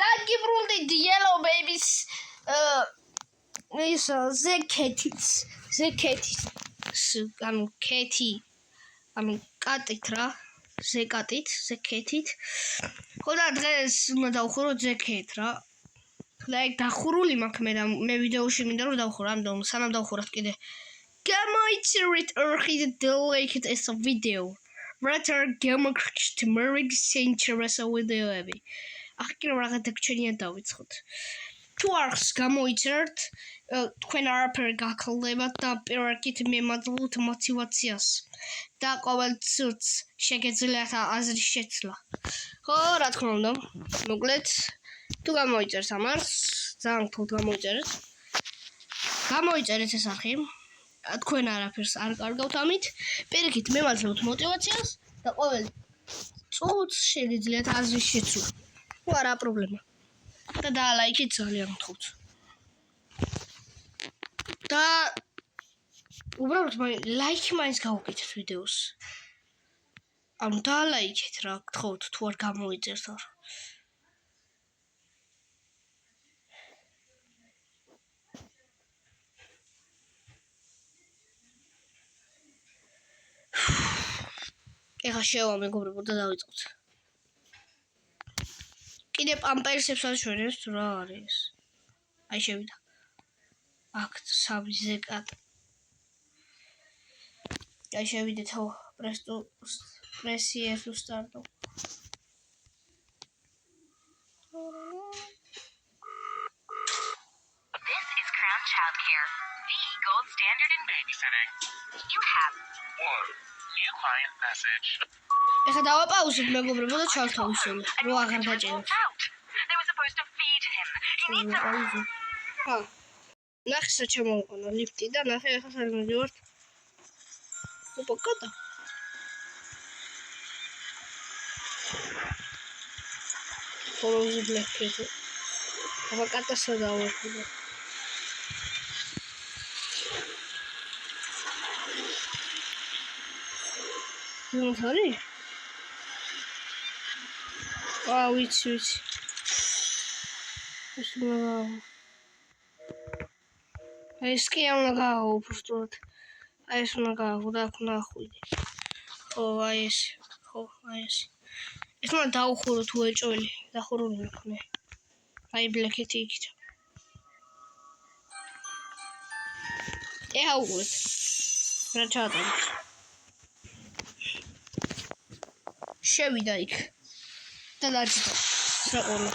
დაგიბრუნდით yellow babies ის ზეკეთის ანუ კეთი ანუ კატით რა ზეკეთით ხო და დღეს უნდა დავხურო ზეკეთ რა და ეგ დახურული მაქვს მე ვიდეოში მინდა რომ დავხურო ამიტომ სანამ დავხუროთ კიდე გამოიწერეთ ორხი დელაიქეთ ეს ვიდეო რათა გამოგხსნით მერიგ საინტერესო ვიდეოები ახლა რაღაც დაგჩენია დავიწყოთ თუ არს გამოიწერთ თქვენ არაფერი გაქონდებათ და პირველ რიგით მემაძლევთ мотивაციას და ყოველ წუთს შეგეძლიათ აზრის შეცვლა ხო რა თქმა უნდა მოკლედ თუ გამოიწერთ ამას ძალიან თუთ გამოიწერეთ ეს არხი თქვენ არაფერს არ კარგავთ ამით პირიქით მემაძლევთ мотивაციას და ყოველ წუთს შეგეძლიათ აზრის შეცვლა ხო არა პრობლემა და დალაიქეთ ძალიან გთხოვთ და უბრალოდ ლაიქი მაინც გავუკეთეთ ვიდეოს ანუ დალაიქეთ რა გთხოვთ თუ არ გამოიწერთ არ ეხა შევა მეგობრებო და დავიწყოთ კიდე პამპერსებს აჩვენებს თუ რა არის აი შევიდა აქ სამი ზეკატ აი შევიდეთ ხო პრესიეს უსტარტო This is Crown Childcare, the gold standard in babysitting. You have one new client message. ეხა დავაპაუზებ მეგობრებო და ჩავთავისებ რო აღარ დაჭეროთ They were supposed to feed him. He needs a ხა ნახე რა ჩამოვყანა ლიფტი და ნახე ეხა სად მივიდივართ ოპა კატა ფოროზე ბლეკეტი ოპა კატა სადავარდა ნუ ვიცი ეს კი არ უნდა გააღვო უბრალოდ აი ეს უნდა გააღვო და აქ უნდა ახვიდე ხო აი ეს ეს უნდა დაუხურო თუ ეჭველი დახურული მექნე აი ბლეკეტი იქით ეხა უყურეთ რა ჩაატარეთ შევიდა იქ და დაჭდა საყოლა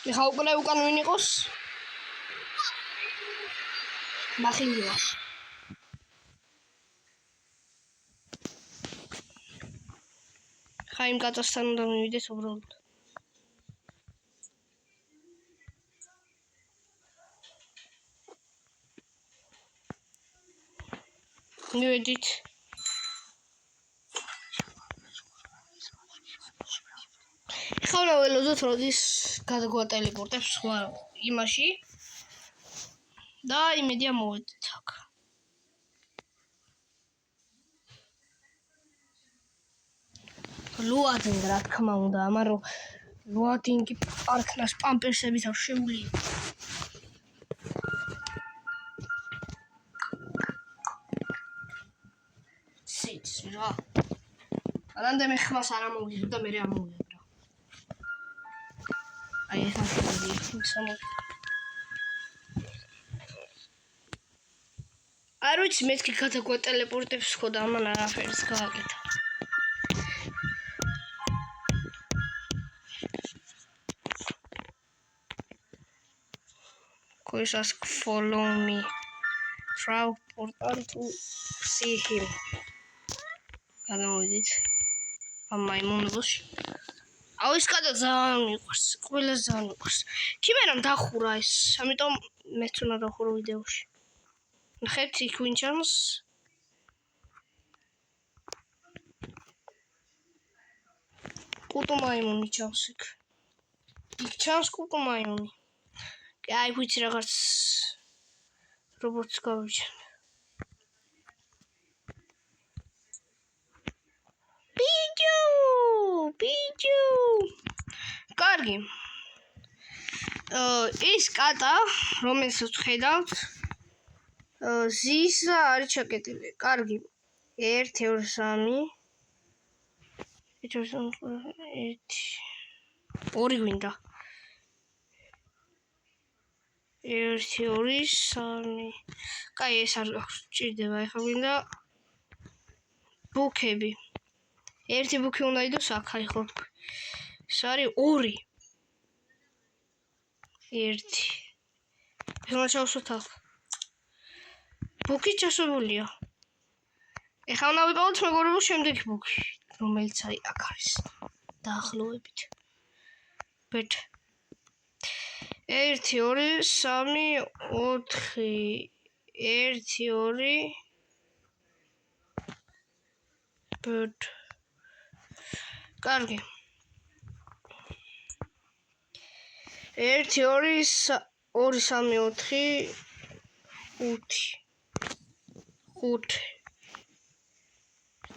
ეხა უკვე უკან ვინ იყოს მახინია ხა იმ კატასთან უნდა მივიდეთ უბრალოდ მივედით ხა უნდა ველოდოთ როდის გადაგვატელეპორტებს სხვა იმაში და იმედია მოვედით აქ ლუადინგ რა თქმა უნდა ამარო ლუადინგი პარკნას პამპერსებით არ შეუძლია სიც რა ანამდე მე ხმას არ ამოვიდებ და მე ამოვიდებ რა აი ეს ახლა არ ვიცი მეთქი გადაგვატელეპორტებს ხო და ამან არაფერს გააკეთა Quiz ask follow me. Try portal to see him. გადავიდით ამ მაიმუნებში. აუ ის კატა ძალიან მიყვარს. ყველას ძალიან მიყვარს. ქიმერამ დახურა ეს. ამიტომ მეც უნდა დახურო ვიდეოში. ნახეთ იქ ვინ ჩანს? კუტო მაიმუნი ჩანს იქ. იქ ჩანს კუტო მაიმუნი. აი ვიცი რაღაც რობოტს გავიჩენ. ბიჯო ბიჭო. კარგი. ის კატა, რომელსაც ხედავთ, ზის არის ჩაკეტილი. კარგი. 1 2 3 2 გვინდა. 1 2 3 კაი ეს არ გჭირდება ეხლა გვინდა ბუქები. ერთი ბუქი უნდა იყოს აქ აი ხო ეს არის 2 1 ეხლა ჩავსვათ აქ ბუქი ჩასებულია. ეხლა უნდა ვიყავთ მეგობრებო შემდეგი ბუქი რომელიც აქ არის დაახლოებით ბეთ 1 2 3 4 1 2 ბეთ კარგი 1 2 3 4 5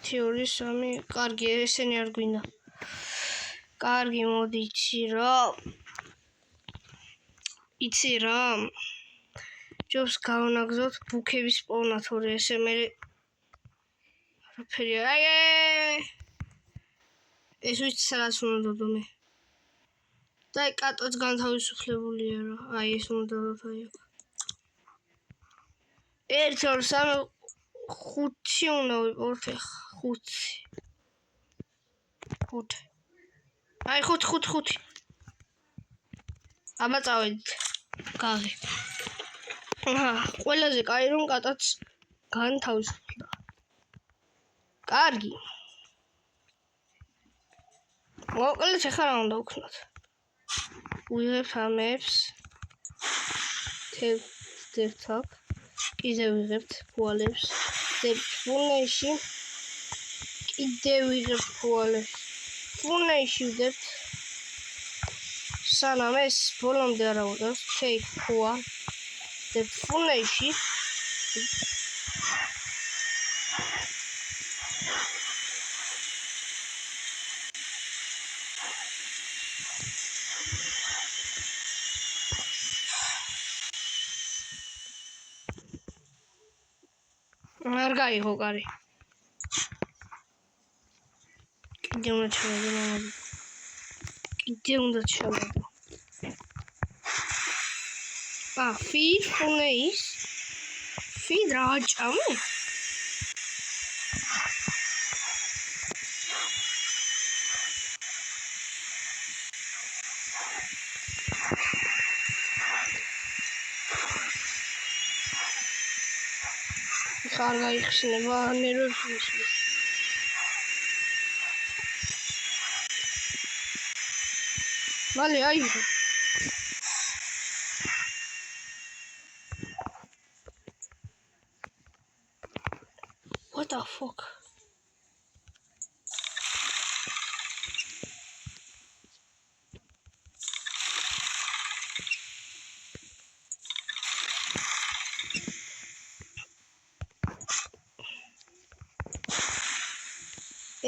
2 3 კარგი ესენი არ გვინდა. კარგი მოდი იცი რა ჯობს გავანაგზოთ ბუქების პოვნა თორე ესე მე არაფერი აი ეს ვიცი სადაც უნდა დოდო მე და აი კატოც განთავისუფლებულია რა აი ეს უნდა დოდოთ აი აქ 1 2 3 5 უნდა ვიპოვოთ ახლა 5 აი 5 აბა წავედით გაღი ყველაზე კაი რომ კატაც განთავისუფლდა კარგი მოკლედ ახლა რა უნდა ვქნათ ვიღებთ ამებს თევზებს აქ კიდე ვიღებთ ფუალებს ფუნეში კიდე ვიღებთ ფუალებს ფუნეში ვდებთ სანამ ეს ბოლომდე არ ავუდგას take ფუა ვდებთ ფუნეში არ გაიღო კარი კიდე უნდა ჩავედო feed ფუნეის feed რა ჭამე ხარ გაიხსნება ნერვებს მისმის მალე აიღო what the fuck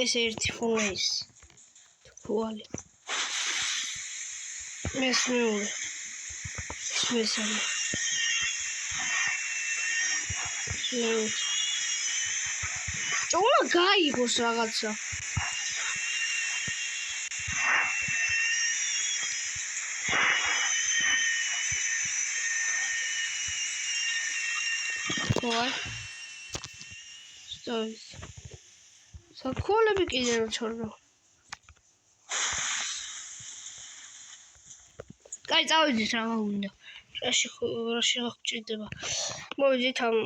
ეს ერთი ფუნეის ფუალი მესმეული ეს მესამე ჭოლა გაიგოს რაღაცა ვაი სტოის საკოლები კიდე რომ ჩორდო კაი წავედით რა გვინდა რაში გჭირდება მოვიდით ამ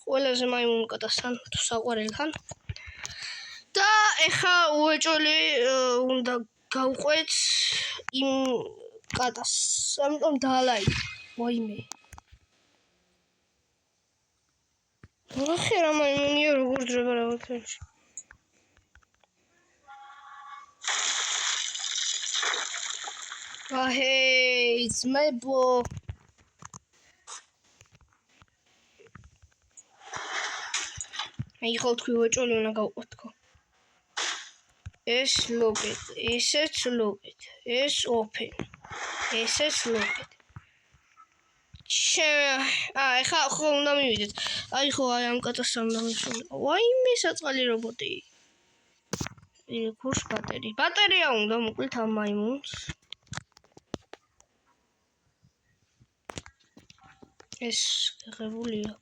ყველაზე მაიმუნ კატასთან თუ საყვარელთან და ეხა უეჭველი უნდა გავყვეთ იმ კატას ამიტომ დაალაი ვაიმე ნახე რა მაიმუნია როგორ დრება რაღაცაში Hey, it's my boy. აი ხო თქვი უეჭველი უნდა გავყვეთქო ეს ლოგეთ, ესეც ლოგეთ, ეს open. ესეც ლოგეთ. ეხლა ხო უნდა მივიდეთ. აი ხო აი ამ კატას უნდა მივშოვოთ. ვაიმე საწყალი რობოტი. კურს ბატერია უნდა მოკლით ამ მაიმუნს. ეს ღებულია.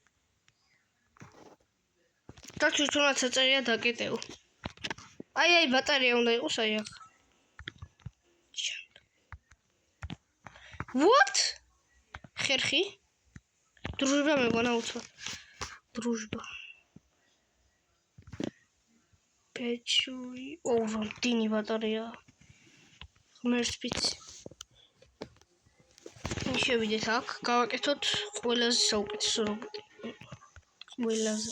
და თვითონაც აწერია დაკეტეო. აი ბატერია უნდა იყოს აი აქ. What? ხერხი? დრუჟბა მეგონა უცბად. დრუჟბა. პეჩური. დინი ბატარეა. ღმერთს ვიცი. შევიდეთ აქ, გავაკეთოთ ყველაზე საუკეთესო რობოტი. ყველაზე.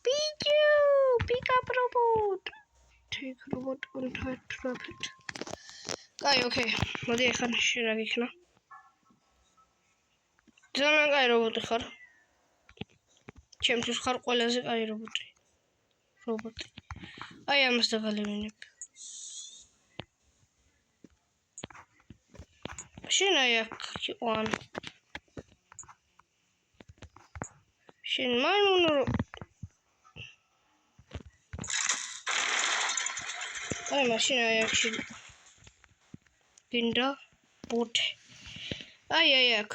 Pichu! Pick up robot. Take robot on tight rapid. Okay. მოდი ახლა შენ რა გიქნა? ძალიან კაი რობოტი ხარ. ჩემთვის ხარ ყველაზე კაი რობოტი. აი ამას დაგალევინებ. შენ აი აქ იყვან. შენ მაიმუნო. აი მაშინ აი აქ შენ. გინდა ბოტი. აი აქ.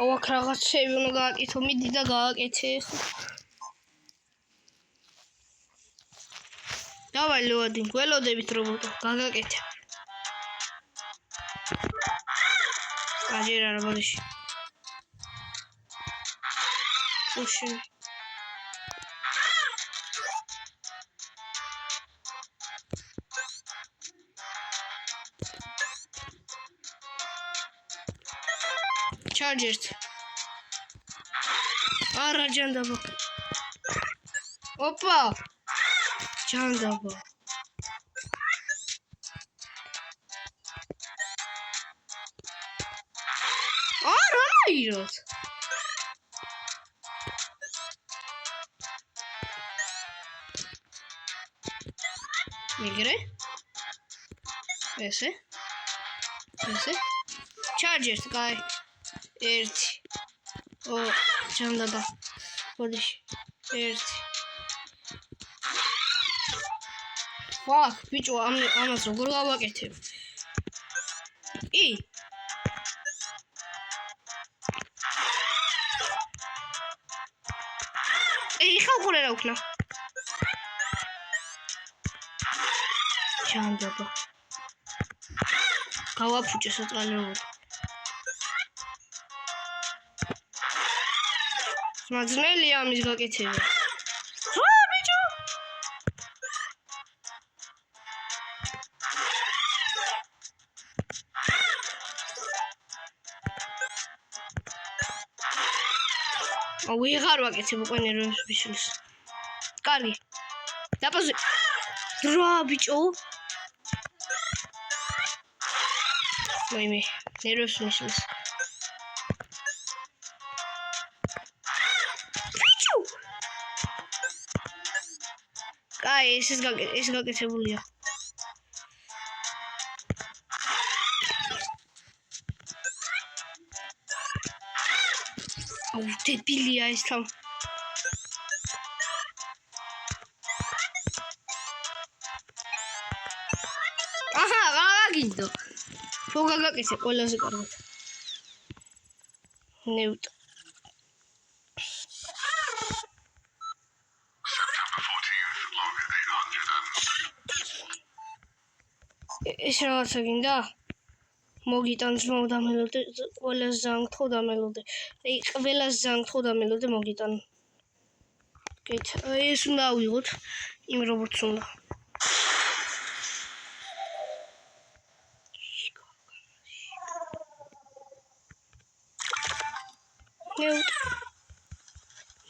აქ რაღაცები უნდა გააკეთო, მიდი და გააკეთე ხო. დავაი ლოადინგ, ველოდებით რობოტო, გაგაკეთე. აჯერა რობოტში. უში. Charged. Ara jandaba. Opa. Jandaba. Ara irot. Migre. Ese. Charged guy. ერთი. ჯანდაბა. ბოდიში. ერთი. ვაკ, ბიჭო, ამას როგორ გავაკეთებ? ეხლა უყურე რა ვქნა. ჯანდაბა. გავაფუჭე საწყალი რობოტი. მაძნელია ამის გაკეთება. ბიჭო. ვიღარ ვაკეთებ უკვე ნერვებს ბიშვილს. კარგი. დაპოზე. რა ბიჭო? ვაიმე, ნერვებს მისვლის. აი ეს გაკეთებულია. დებილია ეს თან. აჰა, გაგინდო. ხო გაგაკეთე ყველაზე კარგად. ნევტ. ეს რაღაცა გინდა? მოგიტან ძმაო დამელოდე, ყველაზე ზანგთო დამელოდე. აი, ყველაზე ზანგთო დამელოდე მოგიტან. კეთ, ეს უნდა ავიღოთ, იმ რობოტს უნდა.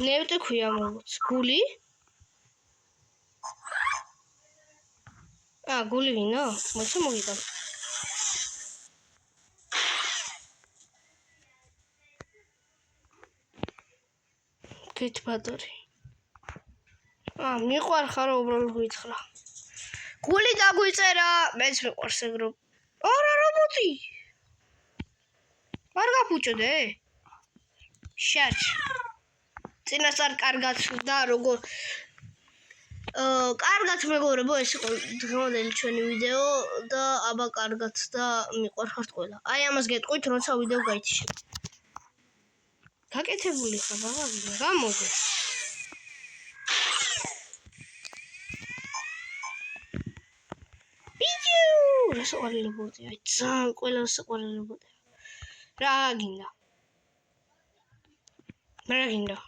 ნევტი ქვია რობოტს. გული? გული ვინა? მოიცა მოგიტან. კეთბადორი. მიყვარხარ უბრალოდ გითხრა. გული დაგვიწერა, მეც მიყვარს ეგრო. არა რობოტი. არ გაფუჭდე? შარჩ. წინასწარ კარგად და როგორ კარგად მეგობრებო, ეს იყო დღევანდელი ჩვენი ვიდეო და აბა კარგად და მიყვარხართ ყველა. აი ამას გეტყვით, როცა ვიდეო გაითიშებ. გაკეთებული ხარ, ბაბაგია, გამოგე. ბიჭო, საყვარელობოდი, აი ძალიან ყველა საყვარელობოდი. რა გინდა? რა გინდა?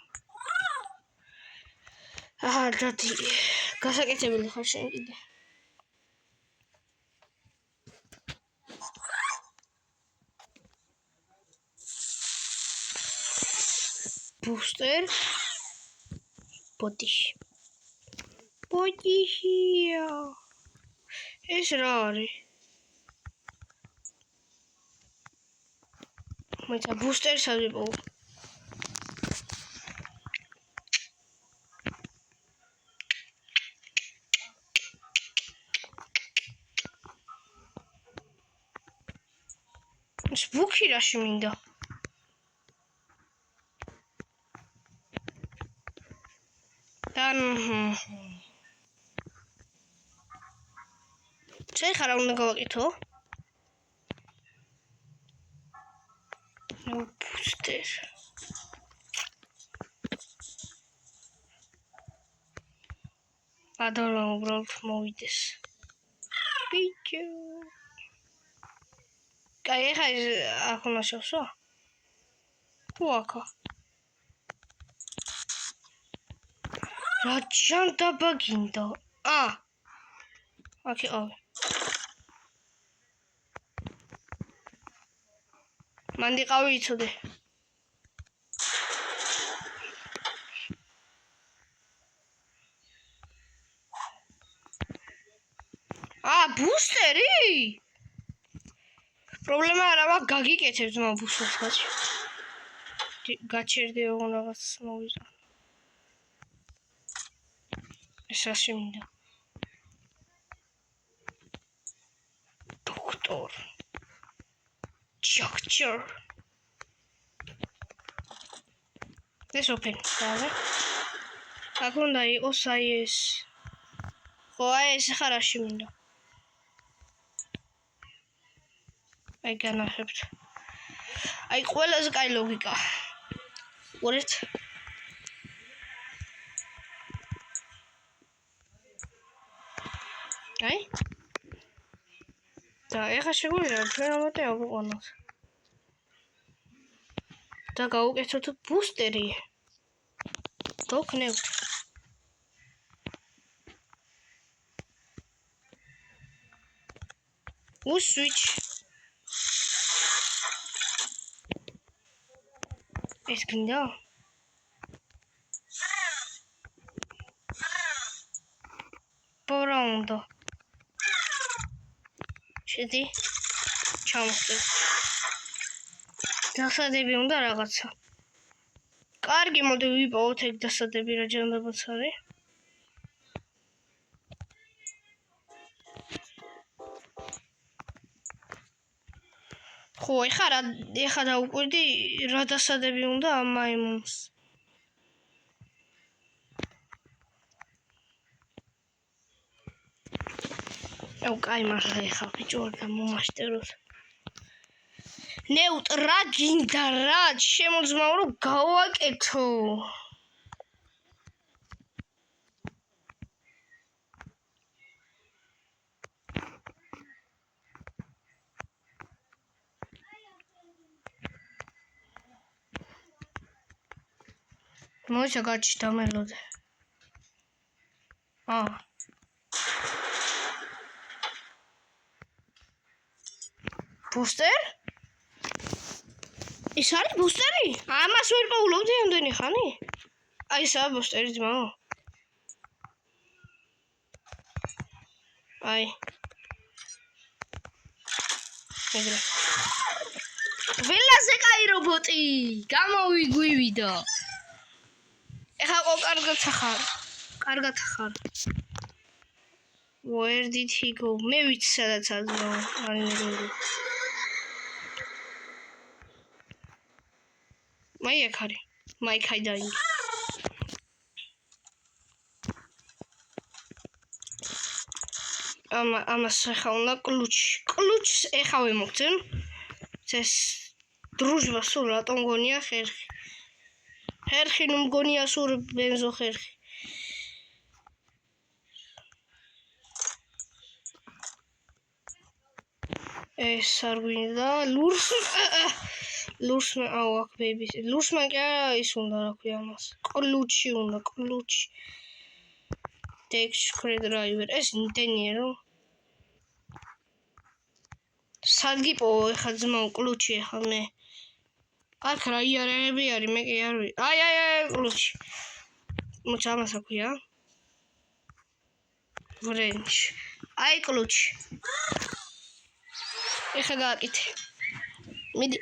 დადი, გასაკეთებელი ხარ შენ კიდე. ბუსტერ ბოდიში. ბოდიშია. ეს რა არის? მეცა ბუსტერს ავიპოვო. ეს ბუქი რაში მინდა? ხარ უნდა გავაკეთო? ბუსტერ. ადორა უბრალოდ მოვიდეს. ბიჭო. კაი, ეხა აქ უნდა შევსვა? თუ აქა? რა ჯანდაბა გინდა? აქ იყავი. მანდი ყავი იცოდე. ბუსტერი? პრობლემა არა მაქვს, გაგიკეთებ ძმა ბუსტერს. გაჩერდი ოღონ რაღაც მოვიზა. ეს რაში მინდა? დოქტორ. Doctor. This open. Dobra. აქ უნდა იყოს აი ეს. ხო, აი ეს ხარაში მინდა. აი განახებთ. აი ყველაზე კაი ლოგიკა. უყურეთ. აი. და ეხა შეგვიძლია ჩვენ ამათი აღვიყვანოთ. და გავუკეთოთ ბუსტერი. დოკნევთ. switch. ეს გინდა? პორონდო. შედი. ჩამოვხდე. დასადები უნდა რაღაცა. კარგი, მოდი ვიპოვოთ ეგ დასადები რა ჯანდაბაც არის. ხო, ეხა დაუკვირდი რა დასადები უნდა ამ მაიმუნს. კაი, მართლა ეხა ბიჭო არ დამომაშტეროთ. ნეუტ რა გინდა რა შემოძმაო რომ გავაკეთო. მოიცა გაჩი დამელოდე. ბუსტერ? ის არის ბუსტერი? ამას ვერ პოულობდი ამდენი ხანი? აი ესაა ბუსტერი ძმაო. აი. ეგრე. ველაზე კაი რობოტი! გამოვიგვივიდა. თაყო კარგად ხარ. Where did he go? მე ვიცი სადაც აზრაო. არინერული. მაიქ არის. მაიქ აიდაინგი. ამას ახლა უნდა კლუჩს ეხა ვიმოგცემ. ეს დრუჟბა სულ რატომ გონია ხერხი. ხერხი ნუ მგონია სულ ბენზო ხერხი. ეს არ გვინდა ლურს აუ აქ ბეიბი ლურს მაგა ის უნდა რა ქვია მას კლუჩი უნდა კლუჩი ტექს კრედრაივერ ეს ინტენიერო სადგიპო ეხა ძმაო კლუჩი ეხა მე აქ რა იარაღები არის მე კი არ ვიცი აი კლუჩი მოცა ამას აქვია ვრენჩ აი კლუჩი ეხა გააკეთე მიდი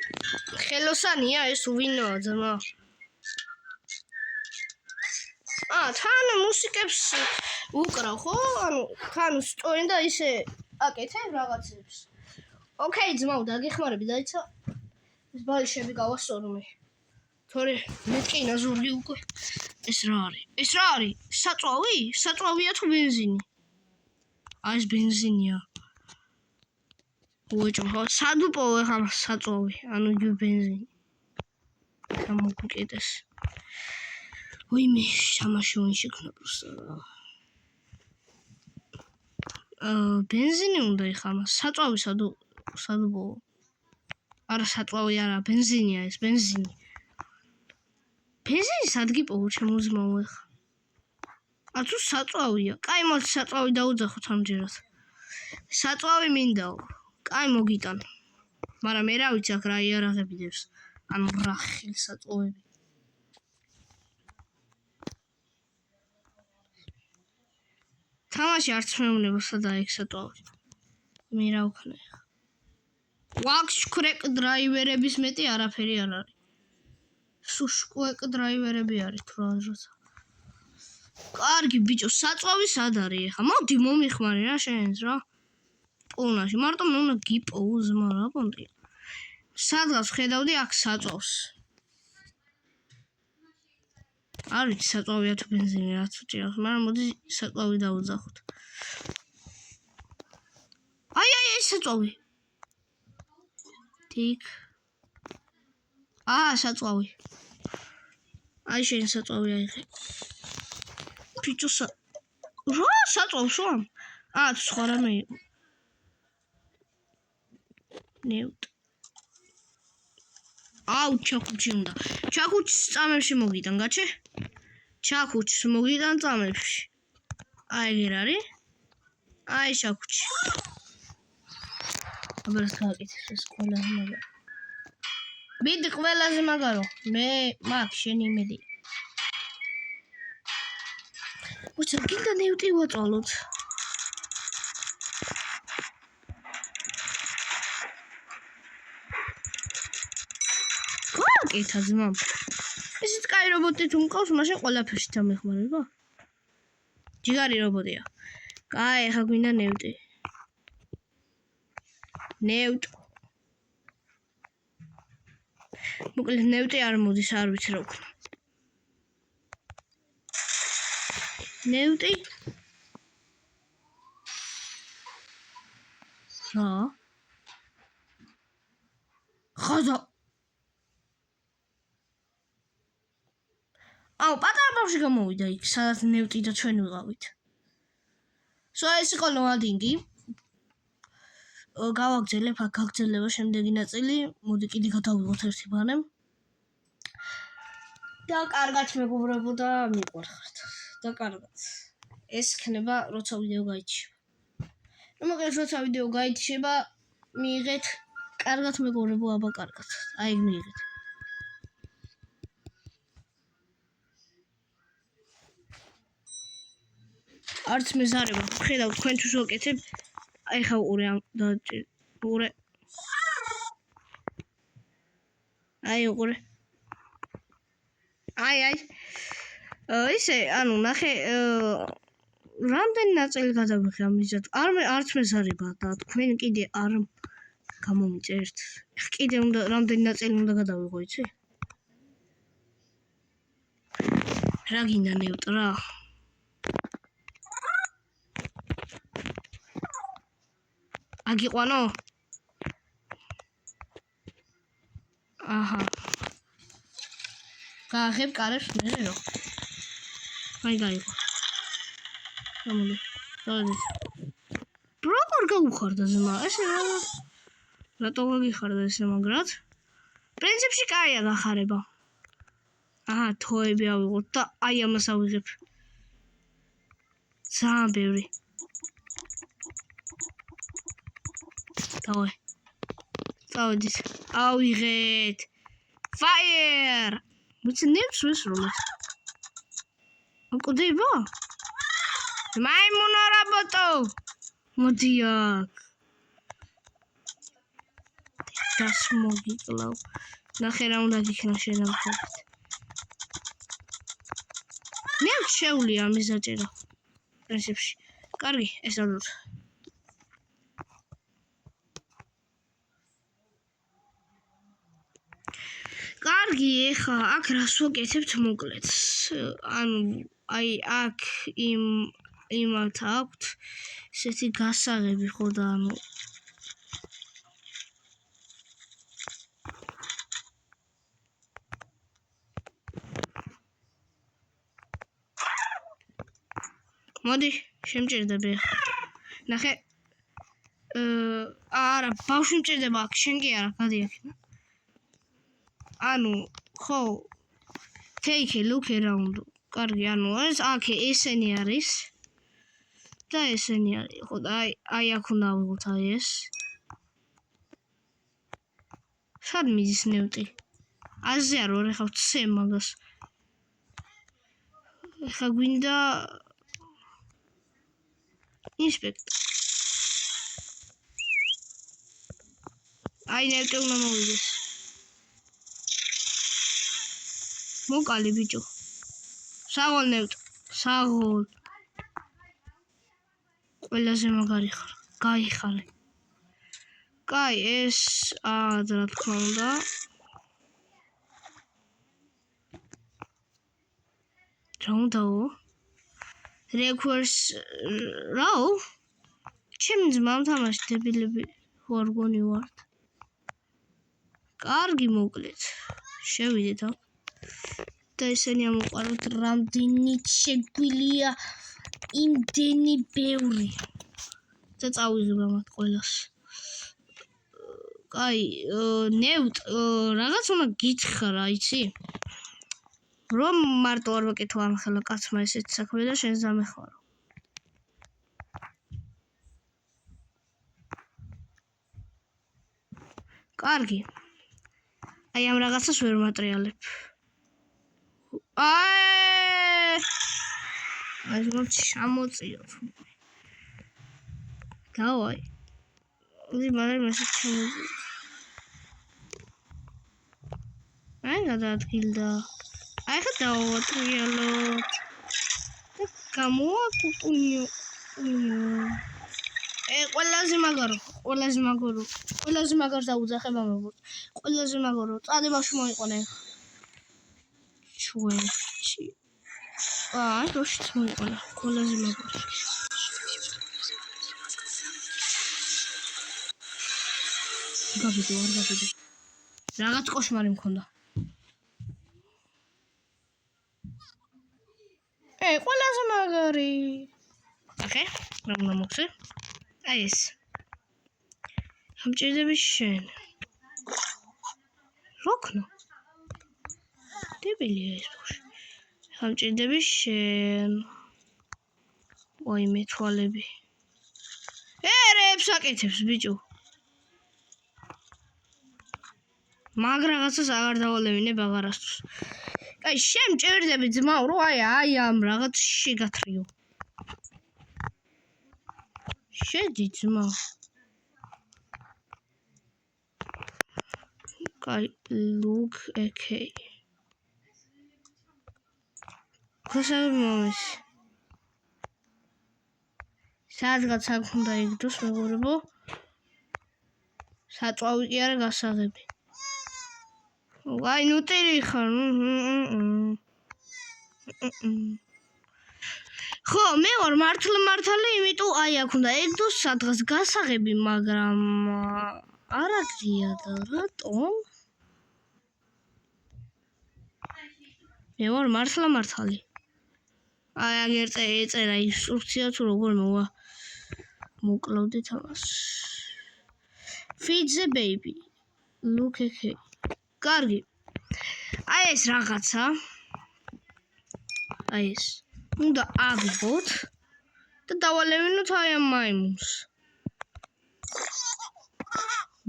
ხელოსანია ეს უვინოა ძმა თან მუსიკებს უკრავ ხო ანუ თან სწორენ და ისე აკეთებ რაღაცებს ოკეი ძმაო დაგეხმარები დაიცა ეს ბალიშები გავასწორო მე თორე მეტკინა ზურგი უკვე ეს რა არის საწვავია თუ ბენზინი აი ეს ბენზინია უეჭო სადუპო ეხა საწვავი ანუ ჯი ბენზინი გამოგუკეთეს ვიმე შამაში ვიშიქნა პროსტა ბენზინი უნდა ეხა საწვავი სადუპო არა საწვავი არა ბენზინია ეს ბენზინი სადგიპო ჩემოზმაო ეხა ათუ საწვავია კაი მოდი საწვავი დაუძახოთ ამჯერად საწვავი მინდაო კაი მოგიტან მაგრამ მე რა ვიცი აქ რა იარაღები დევს ანუ რა ხელსაწვავები თამაში არც მეუბნება სადაა ეგ საწვავი მე რა ვქნა ეხა ვაქს კრეკ დრაივერების მეტი არაფერი არ არის სუშკრეკ დრაივერები არის თუ რაღაცა კარგი ბიჭო საწვავი სად არის ეხა მოდი მომიხმარე რა შენს რა პონაში მარტო მე უნდა გიპოვო ზმა რა პონტი სადღაც ხედავდი აქ საწვავს არ ვიცი საწვავია თუ ბენზინი რაც უჭირავს მაგრამ მოდი საწვავი დავუძახოთ აი საწვავი ტიკ საწვავი აი შენ საწვავი აიღე ბიჭო რა საწვავს ვამ სხვა რამე იყო ნევტ ჩაქუჩი უნდა ჩაქუჩს წამებში მოგიტან გაჩე ჩაქუჩს მოგიტან წამებში აი ეგ არის აი ჩაქუჩი აბერს გააკეთე ეს ყველაზე მაგარი მიდი ყველაზე მაგარო მე მაგ შენი იმედი მოიცა გინდა ნევტი ვაწვალოთ კეთა ძმამ ისიც კაი რობოტი თუ მყავს მაშინ ყველაფერში დამეხმარება ჯიგარი რობოტია კაი ახლა გვინდა ნევტი მოკლედ ნევტი არ მოდის არ ვიცი რა ვქნა ნევტი რა ხაზა პატარა ბავშვი გამოვიდა იქ სადაც ნევტი და ჩვენ ვიყავით ეს იყო ლოადინგი გავაგრძელებ აქ გაგრძელება შემდეგი ნაწილი მოდი კიდე გადავიღოთ ერთი ბანემ და კარგად მეგობრებო და მიყვარხართ და კარგად ეს იქნება როცა ვიდეო გაიჩება მოკლედ როცა ვიდეო გაიჩება მიიღეთ კარგად მეგობრებო აბა კარგად აი მიიღეთ არც მე ზარება ხედავ თქვენთვის ვაკეთებ აი ხა უყურე უყურე აი უყურე აი ისე, ანუ ნახე, რამდენი ნაწილი გადავიღე ამისად? არც მეზარება და თქვენ კიდე არ გამომიწერთ. კიდე უნდა რამდენი ნაწილი უნდა გადავიღო, იცი? რა გინდა ნევტრა? აგიყვანო? აჰა. გააღებ კარებს მე რო. აი გაიგო. გამოდი. დავიწყე. როგორ გაუხარდა ზმა? ესე რატო გაგიხარდა ესე მაგრად? პრინციპში კაია გახარება. აჰა, თოები ავიღოთ და აი ამას ავიღებ. ძალიან ბევრი. დავე. წავედით. ავიღეთ. Fire! What's the name Switzerland? Აკუდება? მაიმუნა რაბოტო! მოდი აქ. დას მოგიკლავ. ნახე რა უნდა გიქნა შენამხობთ. მე შეუძლია ამის დაჭერა. პრინციპში. კარგი, ეს ალბათ. კარგი, ეხა აქ რას ვაკეთებთ მოკლედ. ანუ აი აქ იმათ აქვთ ესეთი გასაღები ხო და ანუ მოდი, შემჭირდება ეხა. ნახე. არა, ბავშვი მჭირდება აქ, შენ კი არა, გადი აქ. ანუ ხო take a look around. კარგი, ანუ ეს აქ ესენი არის. და ესენი არის. ხო და აი აქ უნდა ავიღოთ აი ეს. სად მიდის ნევტი? აზე არ ვარ, ეხა ვცე მაგას. ეხა გვინდა ინსპექტ. აი ნევტი უნდა მოვიდეს. მოკალი ბიჭო. საღოლ ნევტ. საღოლ. ყველაზე მაგარი ხარ. გაიხარე. კაი, ეს რა თქმა უნდა. რა უნდაო? Requires რაო? ჩემი ძმამ თამაში დებილები ვარ გონი ვართ. კარგი მოკლედ. შევიდეთ აქ. და ესენი ამოყაროთ რამდენი შეგვილია იმდენი ბევრი. და წავიღებ ამათ ყველას. კაი, ნევტ, რაღაც უნდა გითხრა, იცი? რომ მარტო არ ვაკეთო ამ ხელა კაცმა ესეთ საქმე და შენ ზამეხმარო. კარგი. აი ამ რაღაცას ვერ მატრიალებ. აი შემოწიოთ. დავაი. ისი მაგრამ ესე შემოწიოთ. აი გადაადგილდა. აი ხა დავატრიალოთ. და გამოვაკუპუნიო. ყველაზე მაგარ დაუძახებ ამბობ. ყველაზე მაგარო. წადი ბავშვი მოიყვანე. ჩვენში. აი, როშიც მოიყვანა. ყველაზე მაგარი. გაბიდო. რაღაც კოშმარი მქონდა. ყველაზე მაგარი. ახე, რა უნდა მოხდე? აი ეს. ამჭირდები შენ. როქნო. დებილია ეს ბავშვი. ამჭირდები შენ. ვაიმე თვალები. ერებს აკეთებს ბიჭო. მაგ რაღაცას აღარ დავალევინებ აღარასდროს. აი შენ მჭირდები ძმაო, რომ აი ამ რაღაც შეგათრიო. შედი ძმა. კაი, look, okay. გასაღები მომეცი. სადღაც აქ უნდა იგდოს მეგობრებო. საწვავი კი არა გასაღები. აი ნუტირი ხარ. ხო, მე ვარ მართალი, იმიტომ აი აქ უნდა იგდოს სადღაც გასაღები, მაგრამ არა გზია და რატომ? მე ვარ მართალი. აი აგერ ეწერა ინსტრუქცია თუ როგორ მოკლავდით ამას. Feed the baby. Look at him. კარგი. აი ეს რაღაცა. აი ეს. უნდა აგბოთ და დავალევინოთ აი ამ მაიმუნს.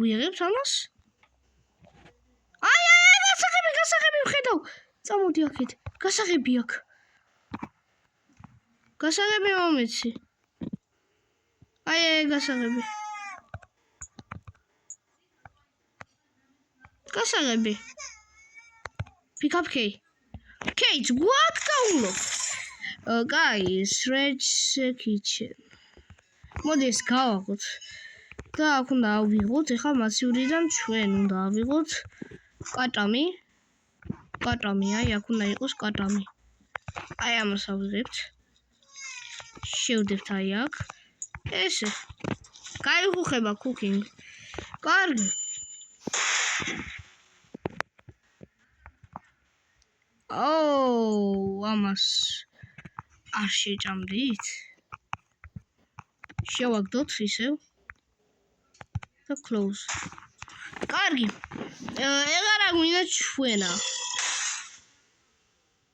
ვიღებთ ამას? აი, გასაღები ვხედავ. წამოდი აქეთ. გასაღები აქ. გასაღები მომეცი. აი, გასაღები. გასაღები. Pick up K. Kate, what download? Guys, Rage Kitchen. მოდი ეს გავაღოთ. და აქ უნდა ავიღოთ, ეხლა მასივრიდან ჩვენ უნდა ავიღოთ კატამი. აი აქ უნდა იყოს კატამი. აი ამას ავიღებთ. შევდებთ აი აქ. ესე. გაიხუხება cooking. კარგი. ამას არ შეჭამდით. შევაგდოთ ისევ. და close. კარგი. ეგ არა გვინდა ჩვენა.